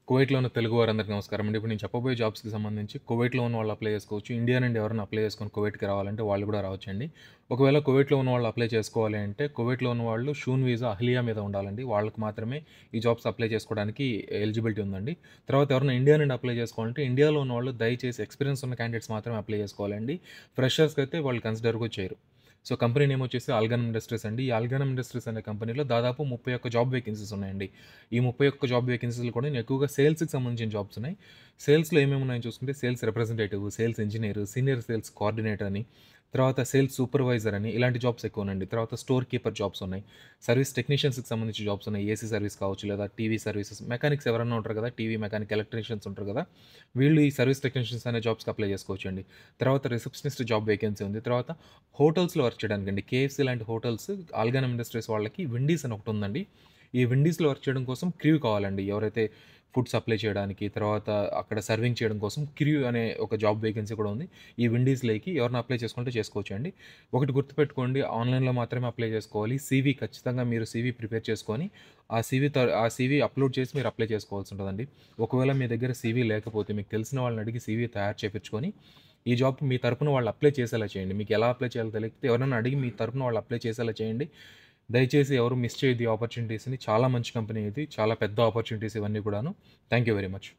కువైట్‌లో ఉన్న తెలుగు వారందరికీ నమస్కారం అండి. ఇప్పుడు నేను చెప్పబోయే జాబ్స్‌కి సంబంధించి కువైట్‌లో ఉన్న వాళ్ళు అప్లై చేసుకోవచ్చు. ఇండియా నుండి ఎవరైనా అప్లై చేసుకొని కువైట్‌కి రావాలంటే వాళ్ళు కూడా రావచ్చండి. ఒకవేళ కువైట్‌లో ఉన్న వాళ్ళు అప్లై చేసుకోవాలి అంటే కువైట్‌లో ఉన్న వాళ్ళు షూన్ వీసా అహ్లియా మీద ఉండాలండి. వాళ్ళకి మాత్రమే ఈ జాబ్స్ అప్లై చేసుకోవడానికి ఎలిజిబిలిటీ ఉందండి. తర్వాత ఎవరైనా ఇండియా నుండి అప్లై చేసుకోవాలంటే ఇండియాలో ఉన్నవాళ్ళు దయచేసి ఎక్స్‌పీరియన్స్ ఉన్న క్యాండిడేట్స్ మాత్రమే అప్లై చేసుకోవాలండి. ఫ్రెషర్స్‌కైతే వాళ్ళు కన్సిడర్ కూడా చేయరు. సో, కంపెనీ నేమ్ వచ్చేసి ఆల్గనం ఇండస్ట్రీస్ అండి. ఈ ఆల్గనం ఇండస్ట్రీస్ అనే కంపెనీలో దాదాపు 31 జాబ్ వేకెన్సీస్ ఉన్నాయండి. ఈ 31 జాబ్ వేకెన్సీలు కూడా ఎక్కువగా సేల్స్‌కి సంబంధించిన జాబ్స్ ఉన్నాయి. సేల్స్‌లో ఏమేమి ఉన్నాయో చూసుకుంటే sales representative, sales engineer, senior sales coordinator అని, తర్వాత సేల్స్ సూపర్వైజర్ అని ఇలాంటి జాబ్స్ ఎక్కువ ఉన్నాయండి. తర్వాత స్టోర్ కీపర్ జాబ్స్ ఉన్నాయి. సర్వీస్ టెక్నీషియన్స్‌కి సంబంధించిన జాబ్స్ ఉన్నాయి. ఏసీ సర్వీస్ కావచ్చు లేదా టీవీ సర్వీసెస్ మెకానిక్స్ ఎవరైనా ఉంటారు కదా! టీవీ మెకానిక్, ఎలక్ట్రీషియన్స్ ఉంటారు కదా! వీళ్ళు ఈ సర్వీస్ టెక్నీషియన్స్ అనే జాబ్స్‌కి అప్లై చేసుకోవచ్చండి. తర్వాత రిసెప్షనిస్ట్ జాబ్ వేకెన్సీ ఉంది. తర్వాత హోటల్స్‌లో వర్క్ చేయడానికండి. కేఎఫ్‌సీ లాంటి హోటల్స్ ఆల్గానం ఇండస్ట్రీస్ వాళ్ళకి విండీస్ అని ఒకటి ఉందండి. ఈ విండీస్‌లో వర్క్ చేయడం కోసం క్రూ కావాలండి. ఎవరైతే ఫుడ్ సప్లై చేయడానికి, తర్వాత అక్కడ సర్వింగ్ చేయడం కోసం క్రూ అనే ఒక జాబ్ వేకెన్సీ కూడా ఉంది. ఈ విండీస్‌లోకి ఎవరైనా అప్లై చేసుకుంటే చేసుకోవచ్చండి. ఒకటి గుర్తుపెట్టుకోండి, ఆన్‌లైన్‌లో మాత్రమే అప్లై చేసుకోవాలి. సీవీ ఖచ్చితంగా మీరు సీవీ ప్రిపేర్ చేసుకొని, ఆ సీవీ అప్‌లోడ్ చేసి మీరు అప్లై చేసుకోవాల్సి ఉంటదండి. ఒకవేళ మీ దగ్గర సీవీ లేకపోతే మీకు తెలిసిన వాళ్ళని అడిగి సీవీ తయారు చేపించుకొని, ఈ జాబ్‌కి మీ తరపున వాళ్ళు అప్లై చేసేలా చేయండి. మీకు ఎలా అప్లై చేయాలో తెలియకపోతే ఎవరైనా అడిగి మీ తరపున వాళ్ళు అప్లై చేసేలా చేయండి. దయచేసి ఎవరు మిస్ చేయొద్దు ఈ ఆపర్చునిటీస్‌ని. చాలా మంచి కంపెనీ ఇది. చాలా పెద్ద ఆపర్చునిటీస్ ఇవన్నీ కూడాను. Thank you very much.